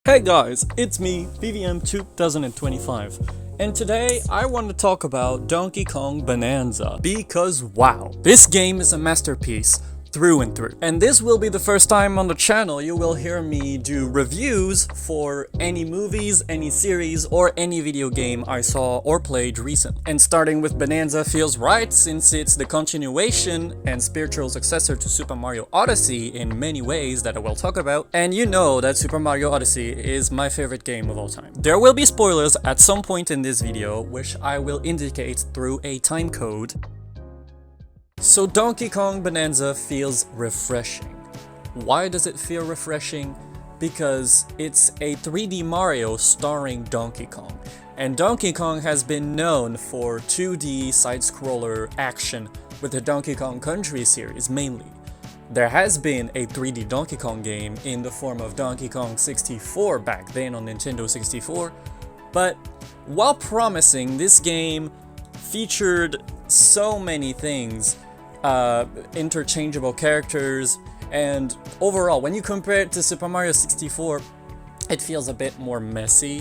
Hey guys, it's me, VVM2025, and today I want to talk about Donkey Kong Bananza because wow, this game is a masterpiece through and through. And this will be the first time on the channel you will hear me do reviews for any movies, any series, or any video game I saw or played recently. And starting with Bananza feels right since it's the continuation and spiritual successor to Super Mario Odyssey in many ways that I will talk about. And you know that Super Mario Odyssey is my favorite game of all time. There will be spoilers at some point in this video, which I will indicate through a time code. So Donkey Kong Bananza feels refreshing. Why does it feel refreshing? Because it's a 3D Mario starring Donkey Kong. And Donkey Kong has been known for 2D side-scroller action with the Donkey Kong Country series mainly. There has been a 3D Donkey Kong game in the form of Donkey Kong 64 back then on Nintendo 64, but while promising, this game featured so many things, interchangeable characters, and overall, when you compare it to Super Mario 64, it feels a bit more messy.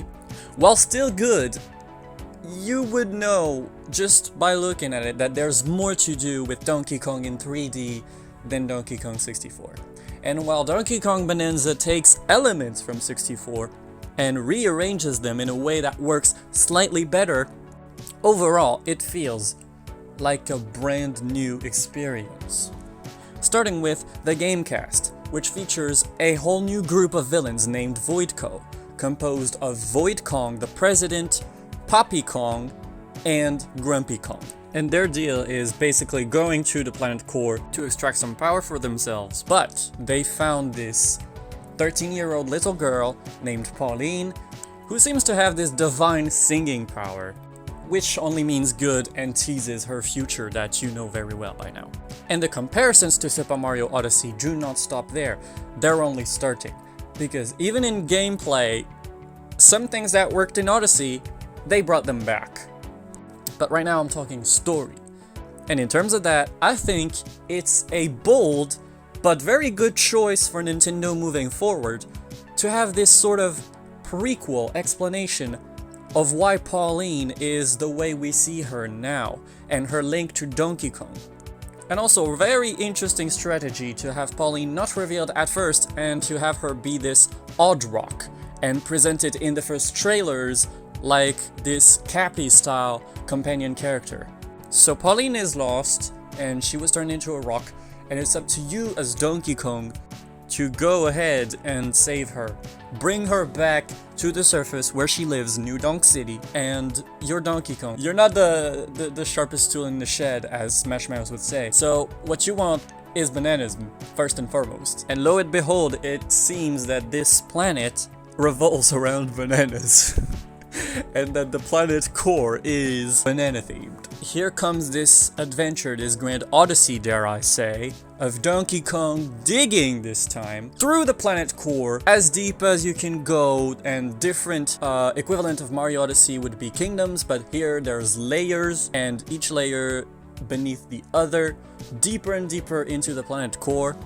While still good, you would know just by looking at it that there's more to do with Donkey Kong in 3D than Donkey Kong 64. And while Donkey Kong Bananza takes elements from 64 and rearranges them in a way that works slightly better, overall it feels like a brand new experience. Starting with the game cast, which features a whole new group of villains named Voidco, composed of Void Kong the President, Poppy Kong, and Grumpy Kong. And their deal is basically going to the planet core to extract some power for themselves, but they found this 13-year-old little girl named Pauline, who seems to have this divine singing power, which only means good and teases her future that you know very well by now. And the comparisons to Super Mario Odyssey do not stop there, they're only starting. Because even in gameplay, some things that worked in Odyssey, they brought them back. But right now I'm talking story. And in terms of that, I think it's a bold but very good choice for Nintendo moving forward to have this sort of prequel explanation of why Pauline is the way we see her now, and her link to Donkey Kong. And also a very interesting strategy to have Pauline not revealed at first and to have her be this odd rock and presented in the first trailers like this Cappy style companion character. So Pauline is lost and she was turned into a rock, and it's up to you as Donkey Kong to go ahead and save her. Bring her back to the surface where she lives, New Donk City, and you're Donkey Kong. You're not the sharpest tool in the shed, as Smash Mouth would say. So what you want is bananas, first and foremost. And lo and behold, it seems that this planet revolves around bananas. And that the planet core is banana themed. Here comes this adventure, this grand odyssey, dare I say, of Donkey Kong digging this time through the planet core as deep as you can go, and different equivalent of Mario Odyssey would be kingdoms, but here there's layers, and each layer beneath the other, deeper and deeper into the planet core.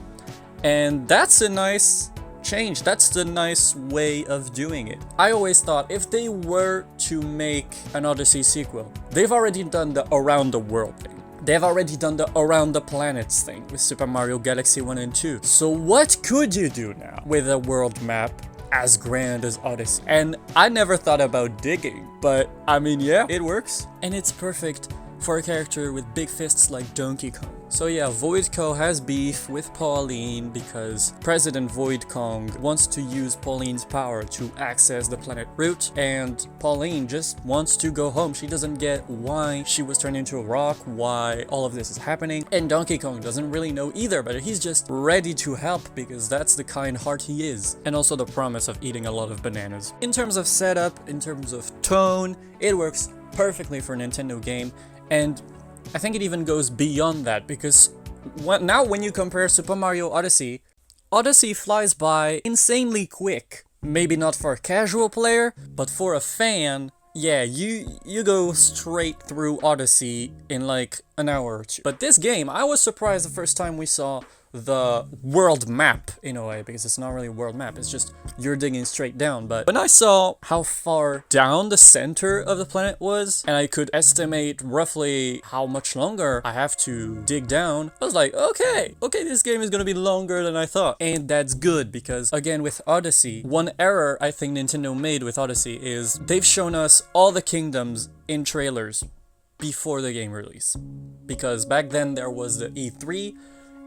And that's a nice change. That's the nice way of doing it. I always thought if they were to make an Odyssey sequel, they've already done the around the world thing. They've already done the around the planets thing with Super Mario Galaxy 1 and 2. So what could you do now with a world map as grand as Odyssey? And I never thought about digging, but I mean, yeah, it works. And it's perfect for a character with big fists like Donkey Kong. So yeah, Voidco has beef with Pauline because President Void Kong wants to use Pauline's power to access the planet root, and Pauline just wants to go home. She doesn't get why she was turned into a rock, why all of this is happening, and Donkey Kong doesn't really know either, but he's just ready to help because that's the kind heart he is. And also the promise of eating a lot of bananas. In terms of setup, in terms of tone, it works perfectly for a Nintendo game, and I think it even goes beyond that, because now when you compare Super Mario Odyssey, Odyssey flies by insanely quick. Maybe not for a casual player, but for a fan, yeah, you go straight through Odyssey in like an hour or two. But this game, I was surprised the first time we saw the world map in a way, because it's not really a world map, it's just you're digging straight down. But when I saw how far down the center of the planet was, and I could estimate roughly how much longer I have to dig down, I was like, okay, this game is gonna be longer than I thought. And that's good, because again, with Odyssey, one error I think Nintendo made with Odyssey is they've shown us all the kingdoms in trailers before the game release. Because back then there was the E3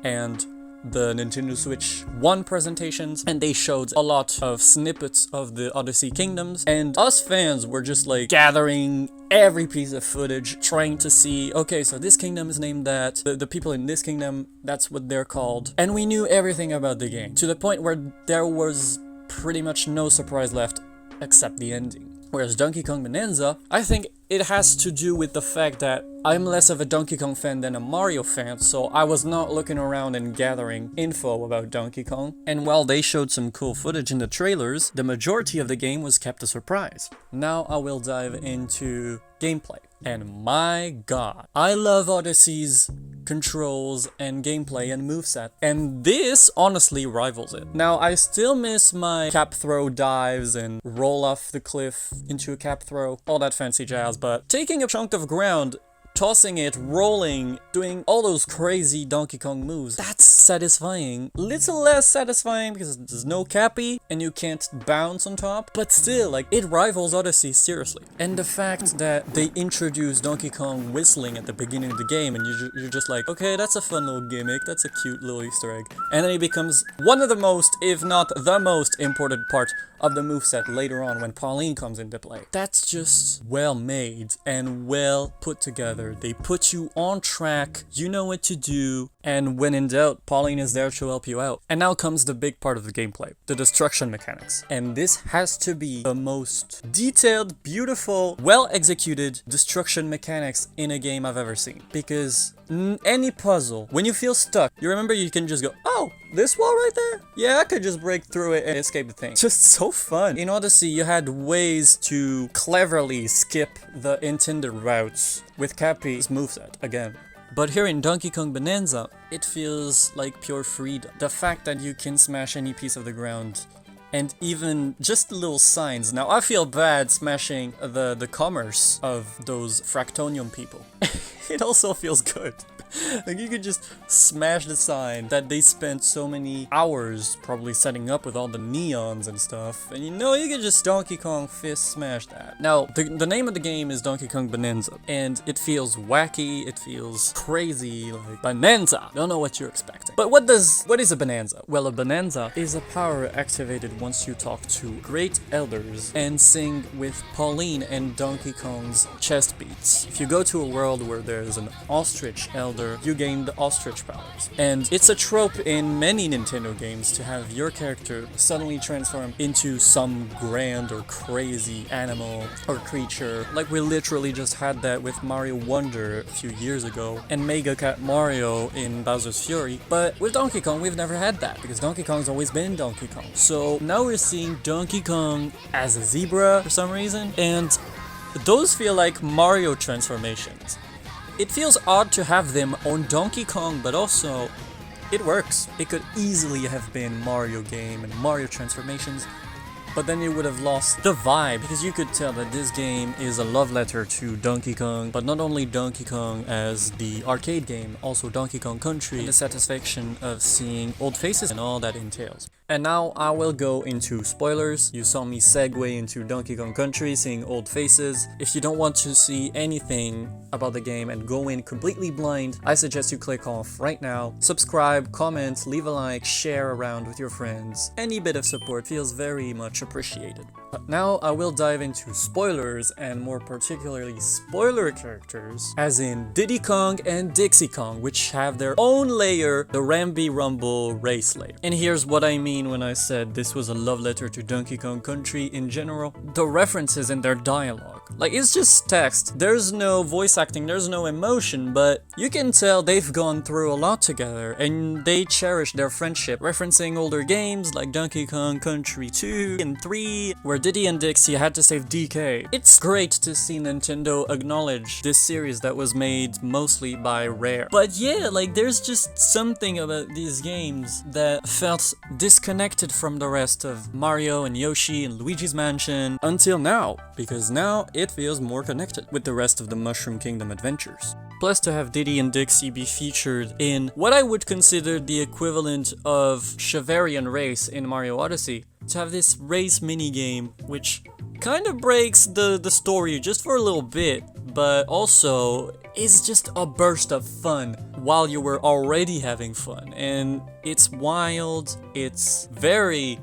and the Nintendo Switch 1 presentations, and they showed a lot of snippets of the Odyssey kingdoms, and us fans were just like gathering every piece of footage, trying to see, okay, so this kingdom is named that, the people in this kingdom, that's what they're called, and we knew everything about the game, to the point where there was pretty much no surprise left except the ending. Whereas Donkey Kong Bananza, I think it has to do with the fact that I'm less of a Donkey Kong fan than a Mario fan, so I was not looking around and gathering info about Donkey Kong. And while they showed some cool footage in the trailers, the majority of the game was kept a surprise. Now I will dive into gameplay. And my god, I love Odyssey's controls and gameplay and moveset, and this honestly rivals it. Now, I still miss my cap throw dives and roll off the cliff into a cap throw, all that fancy jazz, but taking a chunk of ground, tossing it, rolling, doing all those crazy Donkey Kong moves, that's satisfying. Little less satisfying because there's no cappy and you can't bounce on top, but still, like, it rivals Odyssey, seriously. And the fact that they introduced Donkey Kong whistling at the beginning of the game, and you're just like, okay, that's a fun little gimmick, that's a cute little Easter egg. And then it becomes one of the most, if not the most important part of the moveset later on when Pauline comes into play. That's just well made and well put together. They put you on track, you know what to do, and when in doubt, Pauline is there to help you out. And now comes the big part of the gameplay, the destruction mechanics. And this has to be the most detailed, beautiful, well executed destruction mechanics in a game I've ever seen. Because any puzzle, when you feel stuck, you remember you can just go, oh, this wall right there? Yeah, I could just break through it and escape the thing. Just so fun. In Odyssey, you had ways to cleverly skip the intended routes with Cappy's moveset, again. But here in Donkey Kong Bananza, it feels like pure freedom. The fact that you can smash any piece of the ground, and even just little signs. Now, I feel bad smashing the commerce of those Fractonium people. It also feels good. Like, you could just smash the sign that they spent so many hours probably setting up with all the neons and stuff, and you know, you could just Donkey Kong fist smash that. Now, the name of the game is Donkey Kong Bananza, and it feels wacky, it feels crazy, like Bananza. Don't know what you're expecting. But what is a Bananza? Well, a Bananza is a power activated once you talk to great elders and sing with Pauline and Donkey Kong's chest beats. If you go to a world where there's an ostrich elder, you gain the ostrich powers. And it's a trope in many Nintendo games to have your character suddenly transform into some grand or crazy animal or creature. Like, we literally just had that with Mario Wonder a few years ago, and Mega Cat Mario in Bowser's Fury. But with Donkey Kong, we've never had that, because Donkey Kong's always been Donkey Kong. So now we're seeing Donkey Kong as a zebra for some reason, and those feel like Mario transformations. It feels odd to have them on Donkey Kong, but also, it works. It could easily have been Mario game and Mario transformations, but then it would have lost the vibe, because you could tell that this game is a love letter to Donkey Kong, but not only Donkey Kong as the arcade game, also Donkey Kong Country, and the satisfaction of seeing old faces and all that entails. And now I will go into spoilers. You saw me segue into Donkey Kong Country, seeing old faces. If you don't want to see anything about the game and go in completely blind, I suggest you click off right now. Subscribe, comment, leave a like, share around with your friends. Any bit of support feels very much appreciated. But now I will dive into spoilers, and more particularly spoiler characters, as in Diddy Kong and Dixie Kong, which have their own layer, the Rambi Rumble race layer. And here's what I mean mean when I said this was a love letter to Donkey Kong Country in general? The references in their dialogue. Like, it's just text. There's no voice acting, there's no emotion, but you can tell they've gone through a lot together and they cherish their friendship, referencing older games like Donkey Kong Country 2 and 3, where Diddy and Dixie had to save DK. It's great to see Nintendo acknowledge this series that was made mostly by Rare. But yeah, like, there's just something about these games that felt disconnected from the rest of Mario and Yoshi and Luigi's Mansion until now, because now it feels more connected with the rest of the Mushroom Kingdom adventures. Plus, to have Diddy and Dixie be featured in what I would consider the equivalent of Chevarian Race in Mario Odyssey, to have this race minigame which kind of breaks the story just for a little bit, but also is just a burst of fun while you were already having fun. And it's wild, it's very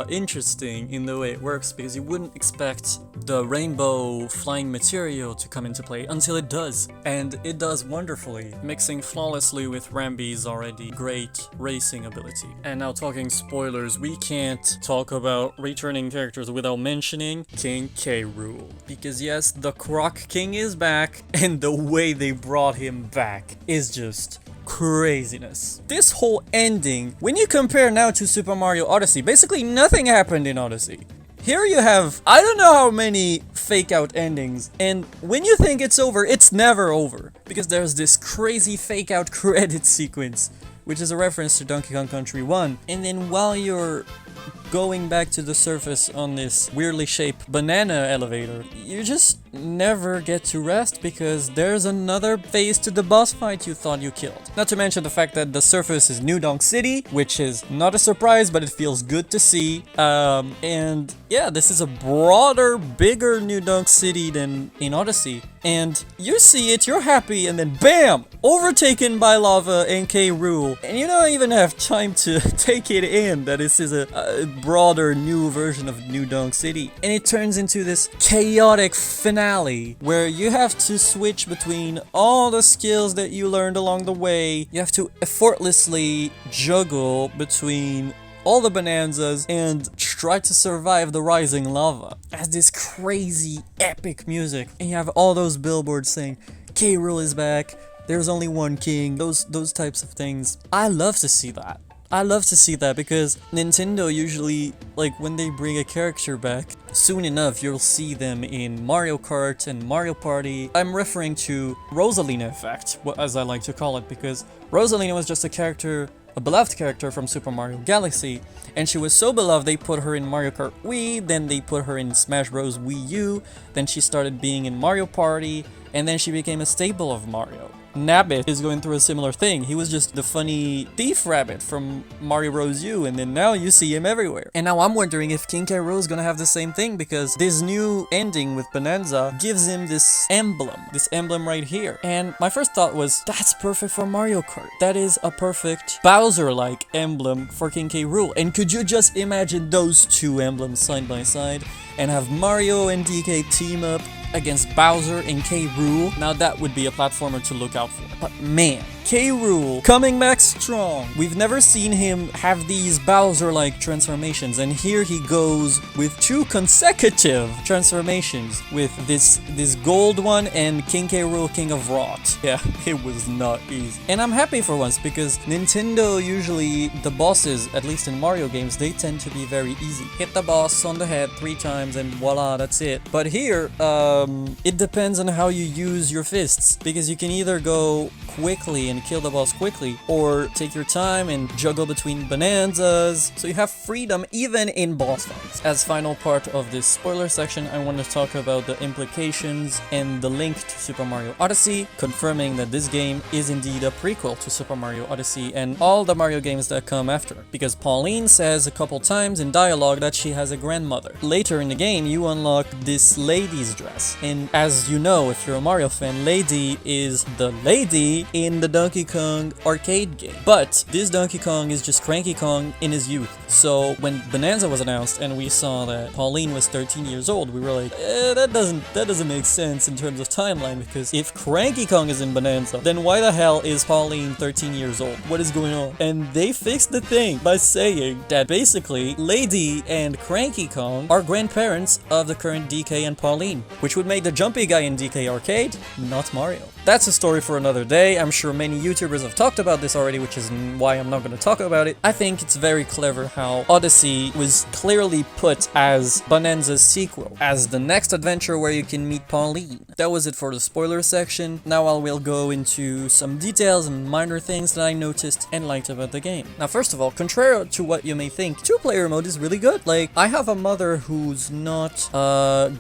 interesting in the way it works, because you wouldn't expect the rainbow flying material to come into play until it does. And it does wonderfully, mixing flawlessly with Rambi's already great racing ability. And now, talking spoilers, we can't talk about returning characters without mentioning King K. Rool. Because yes, the Croc King is back, and the way they brought him back is just craziness. This whole ending, when you compare now to Super Mario Odyssey, basically nothing happened in Odyssey. Here you have, I don't know how many fake out endings, and when you think it's over, it's never over. Because there's this crazy fake out credit sequence, which is a reference to Donkey Kong Country 1. And then while you're going back to the surface on this weirdly shaped banana elevator, you just never get to rest, because there's another phase to the boss fight you thought you killed. Not to mention the fact that the surface is New Donk City, which is not a surprise, but it feels good to see. And yeah, this is a broader, bigger New Donk City than in Odyssey. And you see it, you're happy, and then BAM! Overtaken by lava and K. Rool. And you don't even have time to take it in that this is a broader, new version of New Donk City. And it turns into this chaotic finale where you have to switch between all the skills that you learned along the way. You have to effortlessly juggle between all the bonanzas and try to survive the rising lava. It has this crazy epic music, and you have all those billboards saying K. Rool is back, there's only one king, those types of things. I love to see that. I love to see that, because Nintendo usually, like, when they bring a character back, soon enough you'll see them in Mario Kart and Mario Party. I'm referring to Rosalina effect, as I like to call it, because Rosalina was just a beloved character from Super Mario Galaxy, and she was so beloved they put her in Mario Kart Wii, then they put her in Smash Bros. Wii U, then she started being in Mario Party, and then she became a staple of Mario. Nabbit is going through a similar thing. He was just the funny thief rabbit from Mario Bros. U, and then now you see him everywhere. And now I'm wondering if King K. Rool is gonna have the same thing, because this new ending with Bonanza gives him this emblem right here. And my first thought was, that's perfect for Mario Kart. That is a perfect Bowser-like emblem for King K. Rool. And could you just imagine those two emblems side by side and have Mario and DK team up against Bowser and K. Rool? Now that would be a platformer to look out for. But man, K. Rool coming back strong. We've never seen him have these Bowser-like transformations, and here he goes with 2 consecutive transformations, with this gold one and King K. Rool King of Rot. Yeah, it was not easy. And I'm happy for once, because Nintendo usually, the bosses, at least in Mario games, they tend to be very easy. Hit the boss on the head 3 times and voila, that's it. But here, it depends on how you use your fists, because you can either go quickly and kill the boss quickly, or take your time and juggle between bonanzas, so you have freedom even in boss fights. As final part of this spoiler section, I want to talk about the implications and the link to Super Mario Odyssey, confirming that this game is indeed a prequel to Super Mario Odyssey and all the Mario games that come after, because Pauline says a couple times in dialogue that she has a grandmother. Later in the game, you unlock this lady's dress, and as you know, if you're a Mario fan, Lady is the lady in the Donkey Kong arcade game. But this Donkey Kong is just Cranky Kong in his youth. So when Bananza was announced and we saw that Pauline was 13 years old, we were like, that doesn't make sense in terms of timeline, because if Cranky Kong is in Bananza, then why the hell is Pauline 13 years old? What is going on? And they fixed the thing by saying that basically Lady and Cranky Kong are grandparents of the current DK and Pauline, which would make the jumpy guy in DK Arcade not Mario. That's a story for another day. I'm sure many YouTubers have talked about this already, which is why I'm not going to talk about it. I think it's very clever how Odyssey was clearly put as Bananza's sequel, as the next adventure where you can meet Pauline. That was it for the spoiler section. Now I will go into some details and minor things that I noticed and liked about the game. Now first of all, contrary to what you may think, two-player mode is really good. Like, I have a mother who's not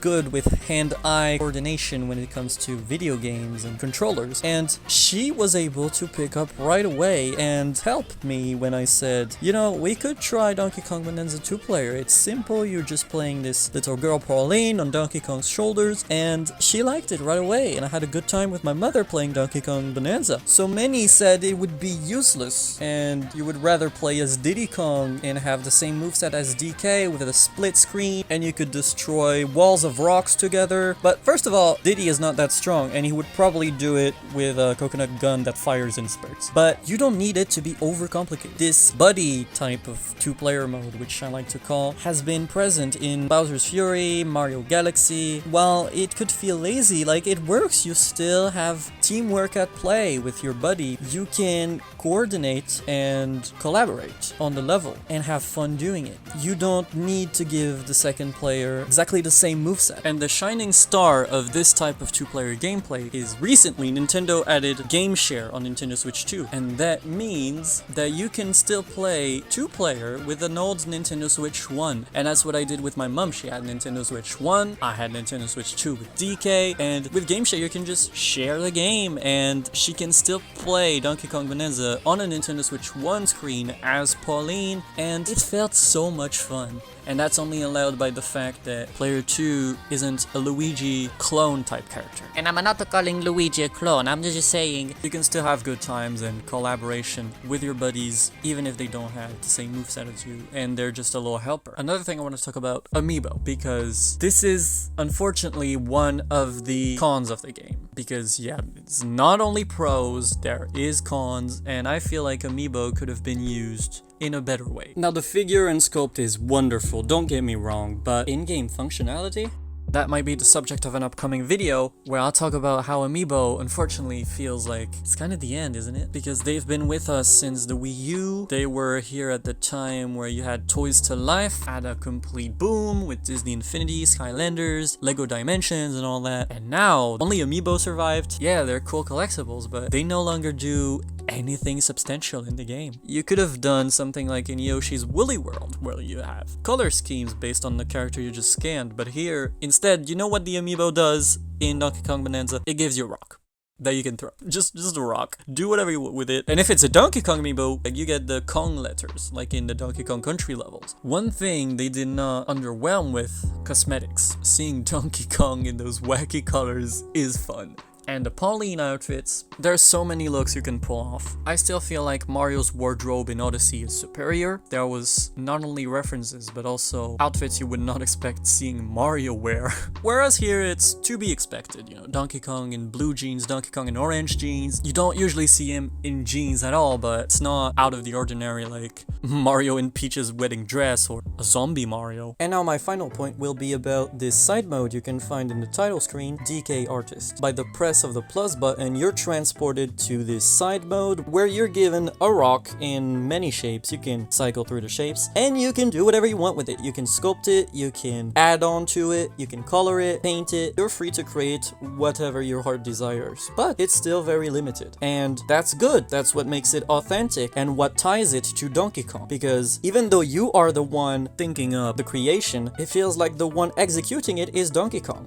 good with hand-eye coordination when it comes to video games and controllers, and she was able to pick up right away and help me when I said, you know, we could try Donkey Kong Bananza 2-player. It's simple, you're just playing this little girl Pauline on Donkey Kong's shoulders, and she liked it right away, and I had a good time with my mother playing Donkey Kong Bananza. So many said it would be useless, and you would rather play as Diddy Kong and have the same moveset as DK with a split screen, and you could destroy walls of rocks together. But first of all, Diddy is not that strong, and he would probably do it with a coconut gun that fires in spurts. But you don't need it to be overcomplicated. This buddy type of two-player mode, which I like to call, has been present in Bowser's Fury, Mario Galaxy. While it could feel lazy, like, it works. You still have teamwork at play with your buddy. You can coordinate and collaborate on the level and have fun doing it. You don't need to give the second player exactly the same moveset. And the shining star of this type of two-player gameplay is recently Nintendo added Game Share on Nintendo Switch 2, and that means that you can still play two-player with an old Nintendo Switch 1, and that's what I did with my mom. She had Nintendo Switch 1, I had Nintendo Switch 2 with DK, and with Game Share you can just share the game, and she can still play Donkey Kong Bananza on a Nintendo Switch 1 screen as Pauline, and it felt so much fun. And that's only allowed by the fact that player 2 isn't a Luigi clone type character. And I'm not calling Luigi a clone, I'm just saying you can still have good times and collaboration with your buddies even if they don't have the same moveset as you and they're just a little helper. Another thing I want to talk about, Amiibo, because this is unfortunately one of the cons of the game. Because yeah, it's not only pros, there is cons, and I feel like Amiibo could have been used in a better way. Now the figure and sculpt is wonderful, don't get me wrong, but in-game functionality? That might be the subject of an upcoming video where I'll talk about how Amiibo unfortunately feels like it's kind of the end, isn't it? Because they've been with us since the Wii U. They were here at the time where you had Toys to Life, had a complete boom with Disney Infinity, Skylanders, Lego Dimensions and all that. And now only Amiibo survived. Yeah, they're cool collectibles, but they no longer do anything substantial in the game. You could have done something like in Yoshi's Woolly World, where you have color schemes based on the character you just scanned, but here, instead, you know what the Amiibo does in Donkey Kong Bananza? It gives you a rock that you can throw. Just a rock. Do whatever you want with it. And if it's a Donkey Kong Amiibo, like, you get the Kong letters, like in the Donkey Kong Country levels. One thing they did not underwhelm with, cosmetics. Seeing Donkey Kong in those wacky colors is fun. And the Pauline outfits, there's so many looks you can pull off. I still feel like Mario's wardrobe in Odyssey is superior. There was not only references, but also outfits you would not expect seeing Mario wear. Whereas here it's to be expected, you know, Donkey Kong in blue jeans, Donkey Kong in orange jeans. You don't usually see him in jeans at all, but it's not out of the ordinary like Mario in Peach's wedding dress or a zombie Mario. And now my final point will be about this side mode you can find in the title screen, DK Artist. By the press of the plus button, you're transported to this side mode where you're given a rock in many shapes. You can cycle through the shapes and you can do whatever you want with it. You can sculpt it, you can add on to it, you can color it, paint it. You're free to create whatever your heart desires, but it's still very limited, and that's good. That's what makes it authentic and what ties it to Donkey Kong, because even though you are the one thinking of the creation, it feels like the one executing it is Donkey Kong.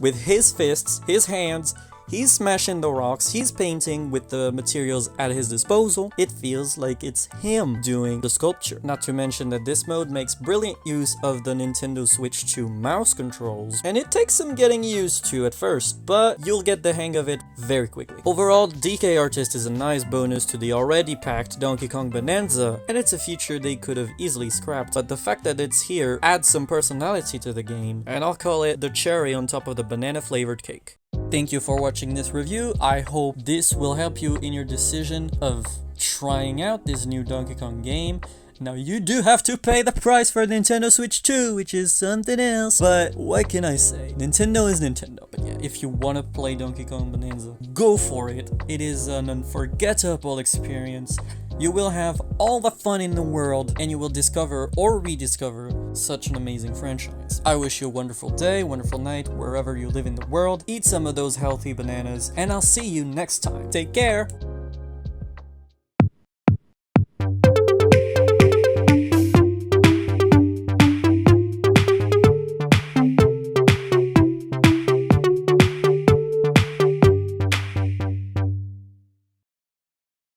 With his fists, his hands, He's smashing the rocks, he's painting with the materials at his disposal. It feels like it's him doing the sculpture. Not to mention that this mode makes brilliant use of the Nintendo Switch 2 mouse controls, and it takes some getting used to at first, but you'll get the hang of it very quickly. Overall, DK Artist is a nice bonus to the already packed Donkey Kong Bananza, and it's a feature they could have easily scrapped, but the fact that it's here adds some personality to the game, and I'll call it the cherry on top of the banana flavored cake. Thank you for watching this review. I hope this will help you in your decision of trying out this new Donkey Kong game. Now you do have to pay the price for Nintendo Switch 2, which is something else, but what can I say? Nintendo is Nintendo. But yeah, if you want to play Donkey Kong Bananza, go for it. It is an unforgettable experience. You will have all the fun in the world, and you will discover or rediscover such an amazing franchise. I wish you a wonderful day, wonderful night, wherever you live in the world. Eat some of those healthy bananas, and I'll see you next time. Take care!